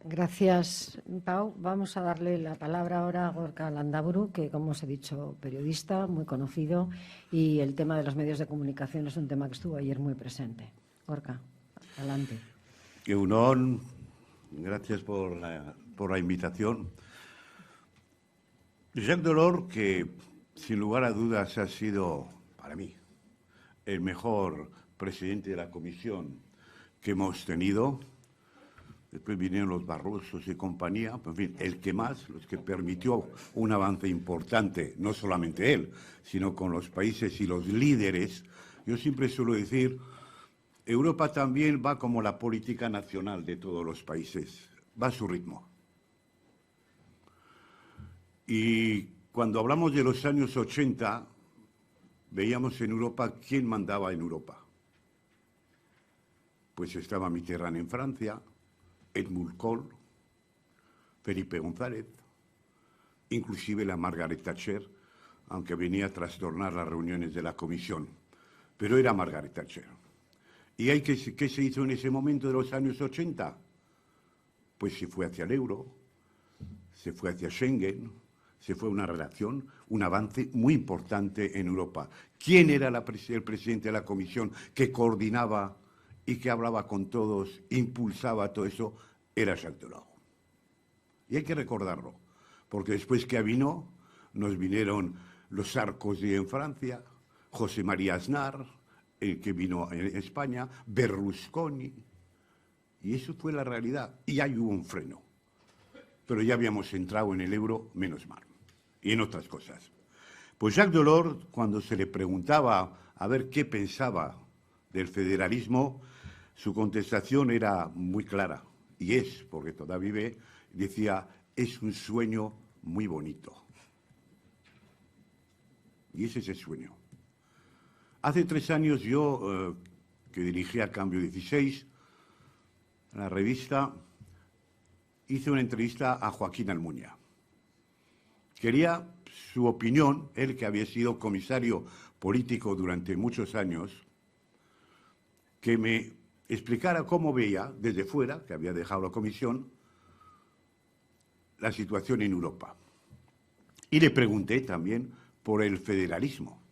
Gracias, Pau. Vamos a darle la palabra ahora a Gorka Landaburu, que, como os he dicho, periodista, muy conocido, y el tema de los medios de comunicación es un tema que estuvo ayer muy presente. Gorka, adelante. Egunon, gracias por la invitación. Jacques Delors, que sin lugar a dudas ha sido, para mí, el mejor presidente de la Comisión que hemos tenido. Después vinieron los Barrosos y compañía, en fin, el que más, los que permitió un avance importante, no solamente él, sino con los países y los líderes. Yo siempre suelo decir, Europa también va como la política nacional de todos los países, va a su ritmo. Y cuando hablamos de los años 80, veíamos en Europa quién mandaba en Europa. Pues estaba Mitterrand en Francia, Helmut Kohl, Felipe González, inclusive la Margaret Thatcher, aunque venía a trastornar las reuniones de la Comisión. Pero era Margaret Thatcher. ¿Y qué se hizo en ese momento de los años 80? Pues se fue hacia el euro, se fue hacia Schengen, se fue una relación, un avance muy importante en Europa. ¿Quién era el presidente de la Comisión que coordinaba y que hablaba con todos, impulsaba todo eso? Era Jacques Delors. Y hay que recordarlo, porque después que vino, nos vinieron los Sarkozy en Francia, José María Aznar, el que vino en España, Berlusconi, y eso fue la realidad. Y ahí hubo un freno. Pero ya habíamos entrado en el euro, menos mal, y en otras cosas. Pues Jacques Delors, cuando se le preguntaba a ver qué pensaba del federalismo, su contestación era muy clara, y es, porque todavía vive, decía, es un sueño muy bonito. Y ese es el sueño. Hace 3 años yo, que dirigía Cambio 16, la revista, hice una entrevista a Joaquín Almunia. Quería su opinión, él que había sido comisario político durante muchos años, que me explicara cómo veía desde fuera, que había dejado la comisión, la situación en Europa. Y le pregunté también por el federalismo,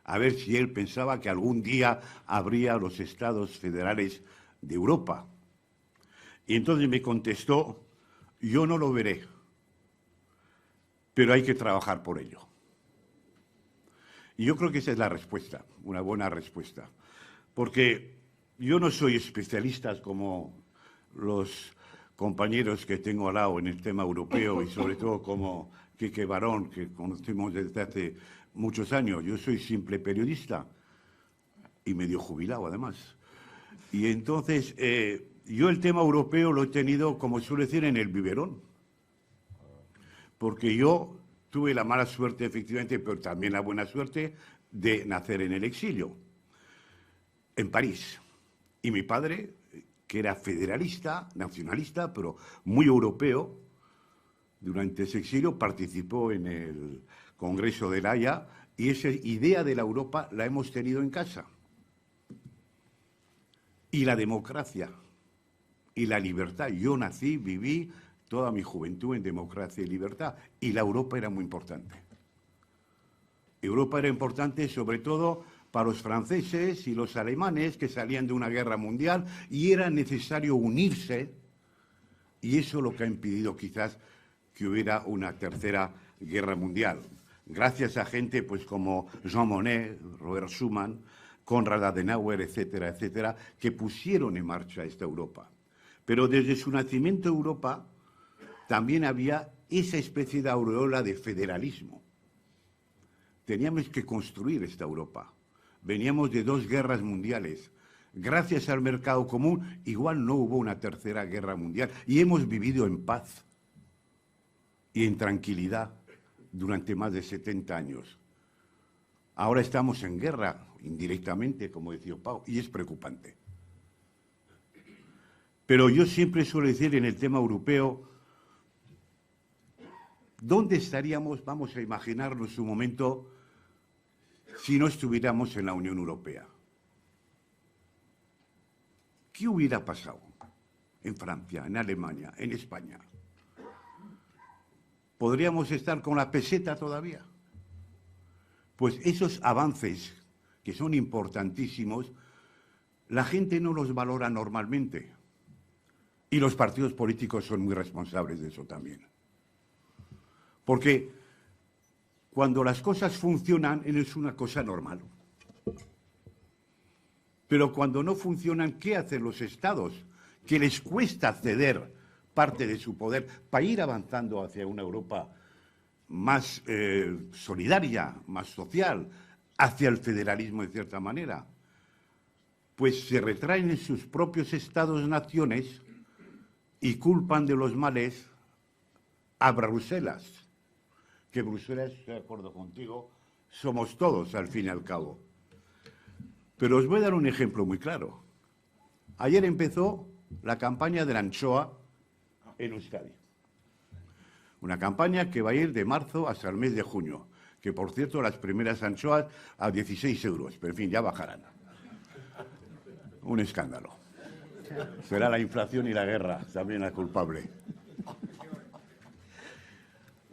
a ver si él pensaba que algún día habría los estados federales de Europa. Y entonces me contestó, yo no lo veré, pero hay que trabajar por ello. Y yo creo que esa es la respuesta, una buena respuesta, porque yo no soy especialista como los compañeros que tengo al lado en el tema europeo y sobre todo como Quique Barón, que conocemos desde hace muchos años. Yo soy simple periodista y medio jubilado además. Y entonces yo el tema europeo lo he tenido, como suele decir, en el biberón. Porque yo tuve la mala suerte, efectivamente, pero también la buena suerte de nacer en el exilio, en París. Y mi padre, que era federalista, nacionalista, pero muy europeo, durante ese exilio participó en el Congreso de La Haya y esa idea de la Europa la hemos tenido en casa. Y la democracia y la libertad. Yo nací, viví toda mi juventud en democracia y libertad. Y la Europa era muy importante. Europa era importante sobre todo para los franceses y los alemanes que salían de una guerra mundial y era necesario unirse, y eso es lo que ha impedido quizás que hubiera una tercera guerra mundial. Gracias a gente pues como Jean Monnet, Robert Schuman, Konrad Adenauer, etcétera, etcétera, que pusieron en marcha esta Europa. Pero desde su nacimiento Europa también había esa especie de aureola de federalismo. Teníamos que construir esta Europa. Veníamos de 2 guerras mundiales. Gracias al mercado común, igual no hubo una tercera guerra mundial. Y hemos vivido en paz y en tranquilidad durante más de 70 años. Ahora estamos en guerra, indirectamente, como decía Pau, y es preocupante. Pero yo siempre suelo decir en el tema europeo, ¿dónde estaríamos, vamos a imaginarnos un momento, si no estuviéramos en la Unión Europea? ¿Qué hubiera pasado en Francia, en Alemania, en España. ¿Podríamos estar con la peseta todavía? Pues esos avances, que son importantísimos, la gente no los valora normalmente. Y los partidos políticos son muy responsables de eso también. Porque cuando las cosas funcionan, es una cosa normal. Pero cuando no funcionan, ¿qué hacen los estados? Que les cuesta ceder parte de su poder para ir avanzando hacia una Europa más solidaria, más social, hacia el federalismo de cierta manera. Pues se retraen en sus propios estados-naciones y culpan de los males a Bruselas. Que Bruselas, estoy de acuerdo contigo, somos todos al fin y al cabo. Pero os voy a dar un ejemplo muy claro. Ayer empezó la campaña de la anchoa en Euskadi. Una campaña que va a ir de marzo hasta el mes de junio. Que, por cierto, las primeras anchoas a 16 euros. Pero, en fin, ya bajarán. Un escándalo. Será la inflación y la guerra también la culpable.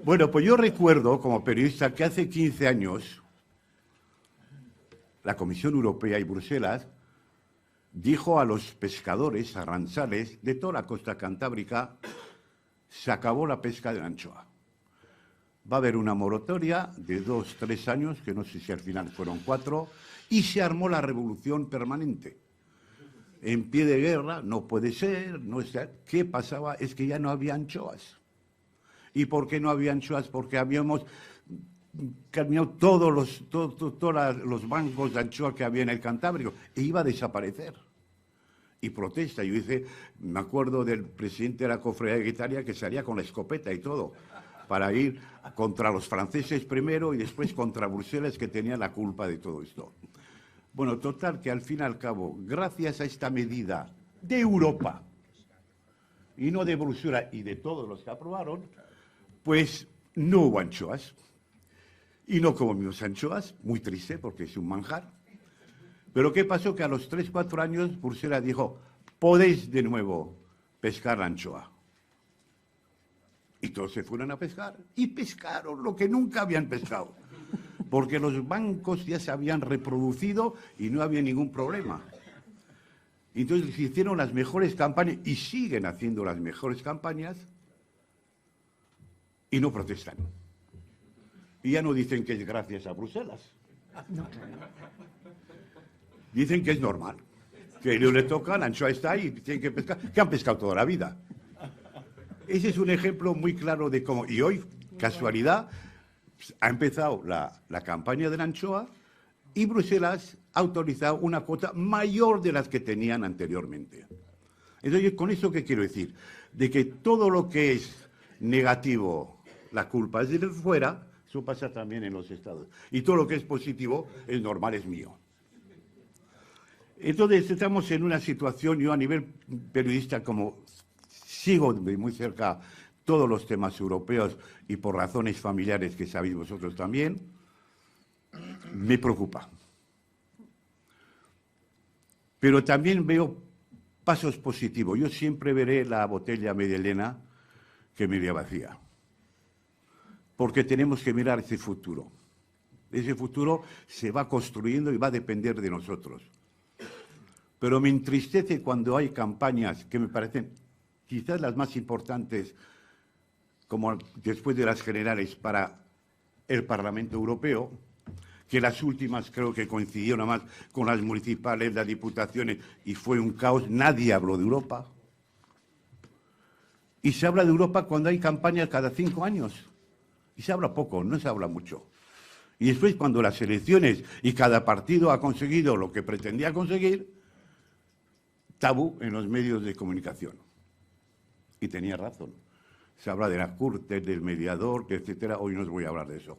Bueno, pues yo recuerdo, como periodista, que hace 15 años la Comisión Europea y Bruselas dijo a los pescadores arranzales de toda la costa cantábrica: se acabó la pesca de la anchoa. Va a haber una moratoria de 2 o 3 años, que no sé si al final fueron 4, y se armó la revolución permanente. En pie de guerra, no puede ser, no sé. ¿Qué pasaba? Es que ya no había anchoas. ¿Y por qué no había anchoas? Porque habíamos cambiado todos los bancos de anchoa que había en el Cantábrico e iba a desaparecer. Y protesta. Yo me acuerdo del presidente de la Cofradía de Italia que salía con la escopeta y todo, para ir contra los franceses primero y después contra Bruselas, que tenía la culpa de todo esto. Bueno, total, que al fin y al cabo, gracias a esta medida de Europa, y no de Bruselas y de todos los que aprobaron, pues no hubo anchoas. Y no comimos anchoas, muy triste porque es un manjar. Pero ¿qué pasó? Que a los 3 o 4 años Bruselas dijo: podéis de nuevo pescar la anchoa. Y todos se fueron a pescar y pescaron lo que nunca habían pescado. Porque los bancos ya se habían reproducido y no había ningún problema. Entonces se hicieron las mejores campañas y siguen haciendo las mejores campañas y no protestan. Y ya no dicen que es gracias a Bruselas. No. Dicen que es normal, que a ellos le toca, la anchoa está ahí y tienen que pescar, que han pescado toda la vida. Ese es un ejemplo muy claro de cómo, y hoy, casualidad, ha empezado la campaña de la anchoa y Bruselas ha autorizado una cuota mayor de las que tenían anteriormente. Entonces, ¿con eso qué quiero decir? De que todo lo que es negativo, la culpa es de fuera, eso pasa también en los estados. Y todo lo que es positivo, es normal, es mío. Entonces, estamos en una situación, yo a nivel periodista, como sigo de muy cerca todos los temas europeos y por razones familiares que sabéis vosotros también, me preocupa. Pero también veo pasos positivos. Yo siempre veré la botella media llena que media vacía. Porque tenemos que mirar ese futuro. Ese futuro se va construyendo y va a depender de nosotros. Pero me entristece cuando hay campañas que me parecen quizás las más importantes, como después de las generales para el Parlamento Europeo, que las últimas creo que coincidieron más con las municipales, las diputaciones, y fue un caos. Nadie habló de Europa. Y se habla de Europa cuando hay campañas cada 5 años. Y se habla poco, no se habla mucho. Y después, cuando las elecciones y cada partido ha conseguido lo que pretendía conseguir, tabú en los medios de comunicación. Y tenía razón. Se habla de la Corte, del mediador, etcétera. Hoy no os voy a hablar de eso.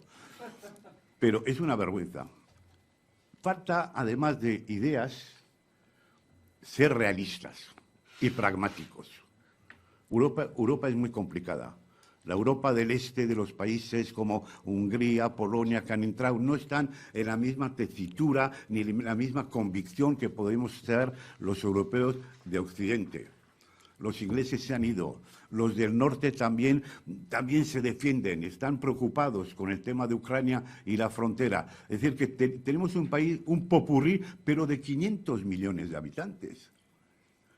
Pero es una vergüenza. Falta, además de ideas, ser realistas y pragmáticos. Europa es muy complicada. La Europa del este de los países como Hungría, Polonia, que han entrado, no están en la misma tesitura ni en la misma convicción que podemos ser los europeos de Occidente. los ingleses se han ido, los del norte también se defienden, están preocupados con el tema de Ucrania y la frontera. Es decir, que tenemos un país, un popurrí, pero de 500 millones de habitantes.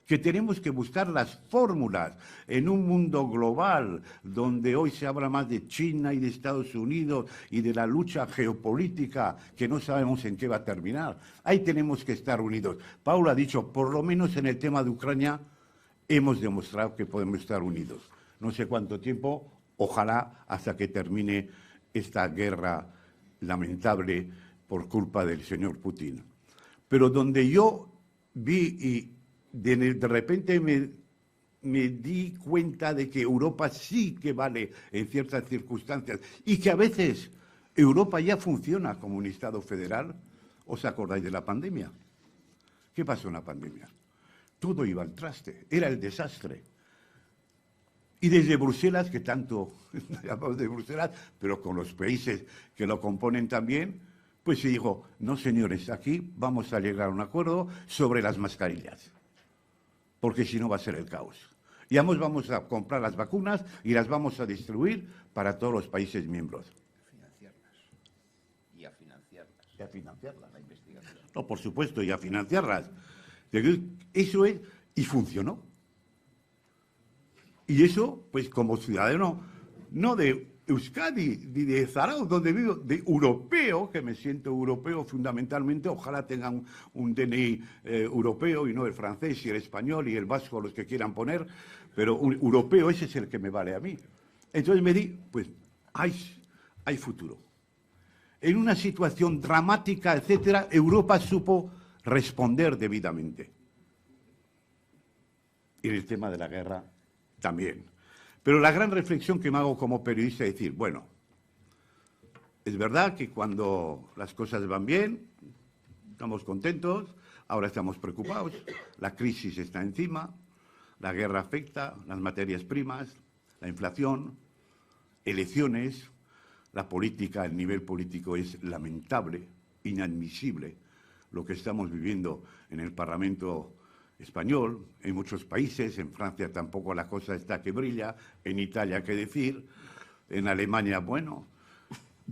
Que tenemos que buscar las fórmulas en un mundo global donde hoy se habla más de China y de Estados Unidos y de la lucha geopolítica que no sabemos en qué va a terminar. Ahí tenemos que estar unidos. Paula ha dicho, por lo menos en el tema de Ucrania hemos demostrado que podemos estar unidos. No sé cuánto tiempo, ojalá hasta que termine esta guerra lamentable por culpa del señor Putin. Pero donde yo vi y de repente me di cuenta de que Europa sí que vale en ciertas circunstancias y que a veces Europa ya funciona como un Estado federal. ¿Os acordáis de la pandemia? ¿Qué pasó en la pandemia? Todo iba al traste, era el desastre. Y desde Bruselas, que tanto llamamos de Bruselas, pero con los países que lo componen también, pues se dijo, no señores, aquí vamos a llegar a un acuerdo sobre las mascarillas, porque si no va a ser el caos. Y vamos a comprar las vacunas y las vamos a distribuir para todos los países miembros. Y a financiarlas. Y a financiarlas. La investigación. No, por supuesto, y a financiarlas. Eso es, y funcionó. Y eso, pues como ciudadano, no de Euskadi, ni de Zarauz, donde vivo, de europeo, que me siento europeo fundamentalmente, ojalá tengan un DNI europeo y no el francés y el español y el vasco, los que quieran poner, pero un europeo, ese es el que me vale a mí. Entonces me di, pues, hay futuro. En una situación dramática, etcétera, Europa supo responder debidamente. Y en el tema de la guerra también. Pero la gran reflexión que me hago como periodista es decir, bueno, es verdad que cuando las cosas van bien, estamos contentos, ahora estamos preocupados, la crisis está encima, la guerra afecta, las materias primas, la inflación, elecciones, la política, el nivel político es lamentable, inadmisible, lo que estamos viviendo en el Parlamento español, en muchos países, en Francia tampoco la cosa está que brilla, en Italia qué decir, en Alemania, bueno.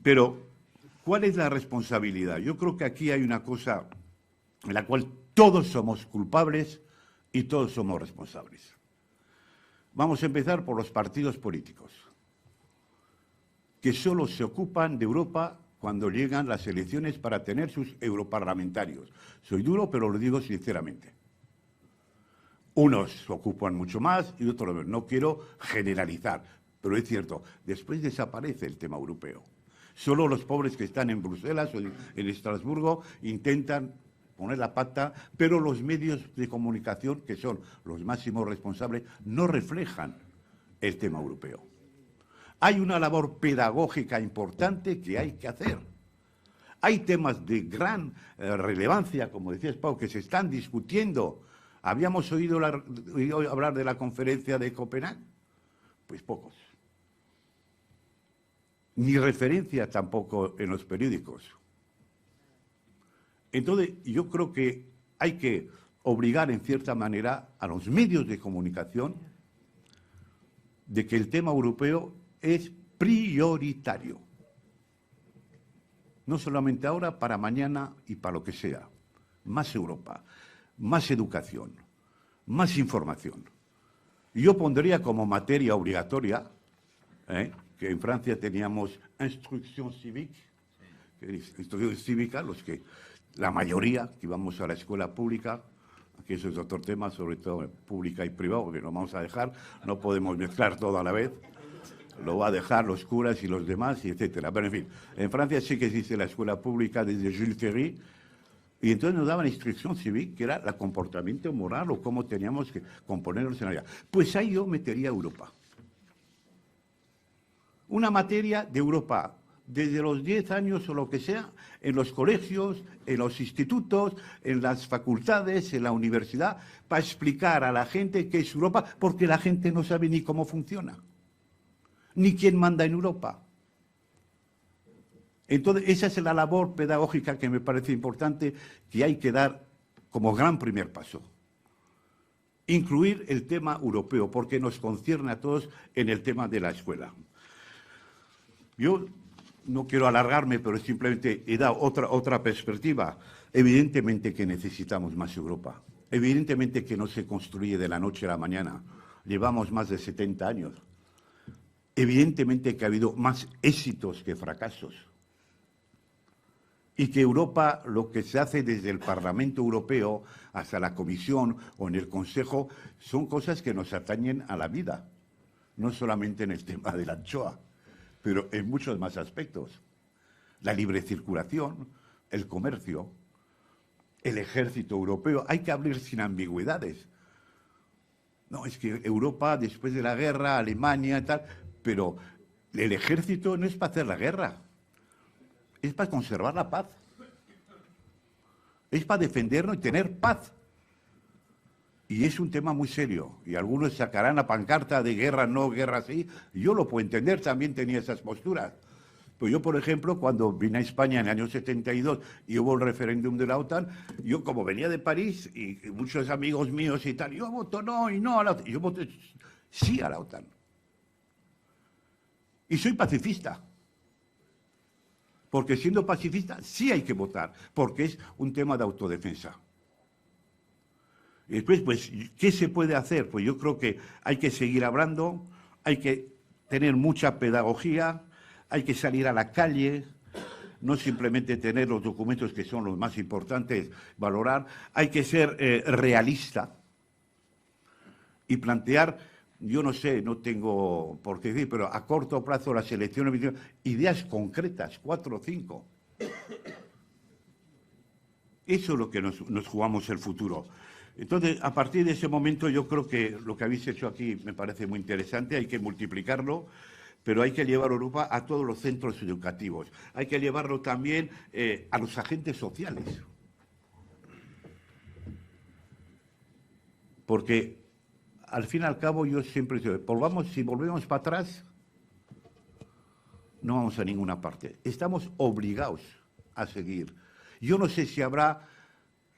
Pero, ¿cuál es la responsabilidad? Yo creo que aquí hay una cosa en la cual todos somos culpables y todos somos responsables. Vamos a empezar por los partidos políticos, que solo se ocupan de Europa cuando llegan las elecciones para tener sus europarlamentarios. Soy duro, pero lo digo sinceramente. Unos se ocupan mucho más y otros menos. No quiero generalizar, pero es cierto, después desaparece el tema europeo. Solo los pobres que están en Bruselas o en Estrasburgo intentan poner la pata, pero los medios de comunicación, que son los máximos responsables, no reflejan el tema europeo. Hay una labor pedagógica importante que hay que hacer. Hay temas de gran relevancia, como decías, Pau, que se están discutiendo. ¿Habíamos oído hablar de la conferencia de Copenhague? Pues pocos. Ni referencia tampoco en los periódicos. Entonces, yo creo que hay que obligar en cierta manera a los medios de comunicación de que el tema europeo es prioritario. No solamente ahora, para mañana y para lo que sea. Más Europa, más educación, más información. Yo pondría como materia obligatoria, que en Francia teníamos instrucción cívica, instrucción cívica, la mayoría que íbamos a la escuela pública, que eso es otro tema, sobre todo pública y privada, porque no vamos a dejar, no podemos mezclar todo a la vez. Lo va a dejar los curas y los demás, y etcétera. Pero en fin, en Francia sí que existe la escuela pública desde Jules Ferry, y entonces nos daban instrucción cívica, que era el comportamiento moral o cómo teníamos que componernos en la vida. Pues ahí yo metería Europa. Una materia de Europa, desde los 10 años o lo que sea, en los colegios, en los institutos, en las facultades, en la universidad, para explicar a la gente qué es Europa, porque la gente no sabe ni cómo funciona, ni quién manda en Europa. Entonces, esa es la labor pedagógica que me parece importante, que hay que dar como gran primer paso. incluir el tema europeo, porque nos concierne a todos en el tema de la escuela. Yo no quiero alargarme, pero simplemente he dado otra perspectiva. Evidentemente que necesitamos más Europa. Evidentemente que no se construye de la noche a la mañana. Llevamos más de 70 años. Evidentemente que ha habido más éxitos que fracasos. Y que Europa, lo que se hace desde el Parlamento Europeo hasta la Comisión o en el Consejo, son cosas que nos atañen a la vida. No solamente en el tema de la anchoa, pero en muchos más aspectos. La libre circulación, el comercio, el ejército europeo. Hay que hablar sin ambigüedades. No, es que Europa, después de la guerra, Alemania y tal, pero el ejército no es para hacer la guerra, es para conservar la paz. Es para defendernos y tener paz. Y es un tema muy serio. Y algunos sacarán la pancarta de guerra, no, guerra sí. Yo lo puedo entender, también tenía esas posturas. Pues yo, por ejemplo, cuando vine a España en el año 72 y hubo el referéndum de la OTAN, yo como venía de París y muchos amigos míos y tal, yo voto no y no a la OTAN. Yo voto sí a la OTAN. Y soy pacifista. Porque siendo pacifista sí hay que votar, porque es un tema de autodefensa. Y después, pues, ¿qué se puede hacer? Pues yo creo que hay que seguir hablando, hay que tener mucha pedagogía, hay que salir a la calle, no simplemente tener los documentos que son los más importantes, valorar, hay que ser realista y plantear, yo no sé, no tengo por qué decir, pero a corto plazo las elecciones, ideas concretas, 4 o 5. Eso es lo que nos jugamos el futuro. Entonces, a partir de ese momento, yo creo que lo que habéis hecho aquí me parece muy interesante, hay que multiplicarlo, pero hay que llevar Europa a todos los centros educativos. Hay que llevarlo también a los agentes sociales. Porque, al fin y al cabo, yo siempre digo, si volvemos para atrás, no vamos a ninguna parte. Estamos obligados a seguir. Yo no sé si habrá,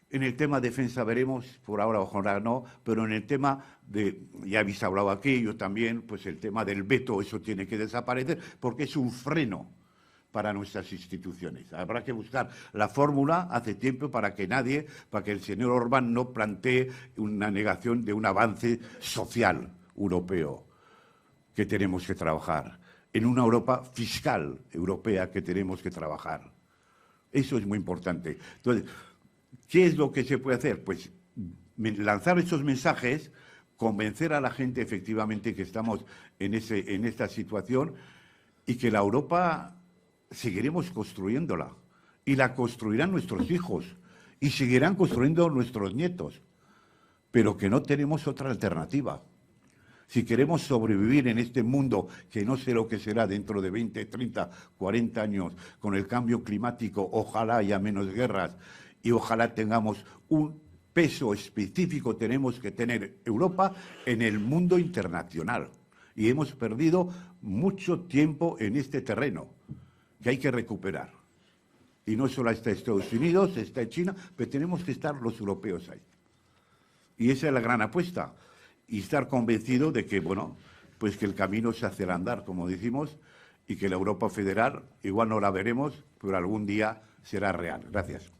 en el tema de defensa veremos, por ahora ojalá no, pero en el tema de, ya habéis hablado aquí, yo también, pues el tema del veto, eso tiene que desaparecer, porque es un freno para nuestras instituciones. Habrá que buscar la fórmula hace tiempo para que el señor Orbán no plantee una negación de un avance social europeo que tenemos que trabajar, en una Europa fiscal europea que tenemos que trabajar. Eso es muy importante. Entonces, ¿qué es lo que se puede hacer? Pues lanzar esos mensajes, convencer a la gente efectivamente que estamos en esta situación y que la Europa seguiremos construyéndola y la construirán nuestros hijos y seguirán construyendo nuestros nietos, pero que no tenemos otra alternativa. Si queremos sobrevivir en este mundo, que no sé lo que será dentro de 20, 30, 40 años, con el cambio climático, ojalá haya menos guerras y ojalá tengamos un peso específico, tenemos que tener Europa en el mundo internacional. Y hemos perdido mucho tiempo en este terreno, que hay que recuperar. Y no solo está Estados Unidos, está China, pero tenemos que estar los europeos ahí. Y esa es la gran apuesta. Y estar convencido de que, bueno, pues que el camino se hace al andar, como decimos, y que la Europa federal, igual no la veremos, pero algún día será real. Gracias.